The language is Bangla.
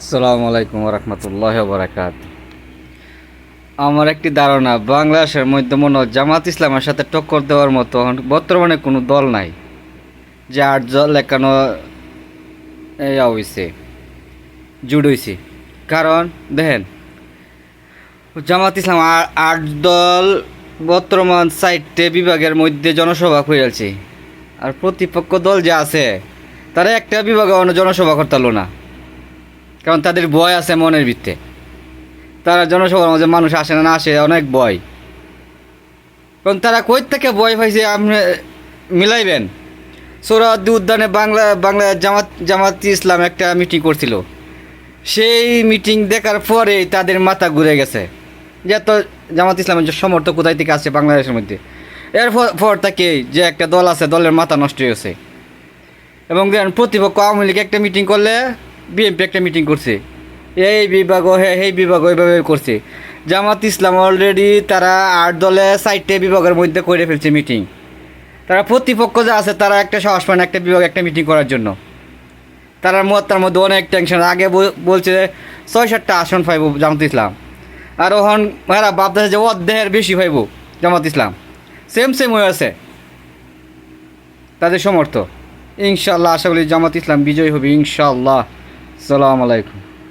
আসসালামু আলাইকুম রহমতুল্লাহ বরাকাত। আমার একটি ধারণা, বাংলাদেশের মধ্যে মনে হয় জামাত ইসলামের সাথে টক্কর দেওয়ার মতো বর্তমানে কোনো দল নাই যে আট দল একানো হয়েছে, জুট হয়েছে। কারণ দেখেন, জামাত ইসলাম আট দল বর্তমান 4টে বিভাগের মধ্যে জনসভা করেছে, আর প্রতিপক্ষ দল যে আছে তারা একটা বিভাগে অন্য জনসভা করতে পারলো না। কারণ তাদের ভয় আছে মনের ভিত্তে, তারা জনসভার মাঝে মানুষ আসে না আসে অনেক ভয়। কারণ তারা কই থেকে ভয় পাইছে আপনি মিলাইবেন। সোহরাওয়ার্দী উদ্যানে বাংলা জামাত ইসলাম একটা মিটিং করছিল, সেই মিটিং দেখার পরে তাদের মাথা ঘুরে গেছে যে এত জামাত ইসলামের যে সমর্থক কোথায় থেকে আসছে বাংলাদেশের মধ্যে। এর পর থেকে যে একটা দল আছে, দলের মাথা নষ্ট হয়ে গেছে। এবং দেখেন, প্রতিপক্ষ আওয়ামী লীগ একটা মিটিং করলে বিএনপি একটা মিটিং করছে, এই বিভাগ এই বিভাগ ওইভাবে করছে। জামাত ইসলাম অলরেডি তারা 8 দলে 4টে বিভাগের মধ্যে করে ফেলছে মিটিং। তারা প্রতিপক্ষ যা আছে তারা একটা সাহস পায় না একটা বিভাগ একটা মিটিং করার জন্য। তার মধ্যে অনেক টেনশন। আগে বলছে 6-7টা আসন পাইব জামাত ইসলাম, আর ওখান এরা ভাবতেছে যে অর্ধেকের বেশি পাইব জামাত ইসলাম। সেম হয়ে আছে তাদের সমর্থ। ইনশাল্লাহ আশা করি জামাত ইসলাম বিজয়ী হবে ইনশাল্লাহ। আসসালামু আলাইকুম।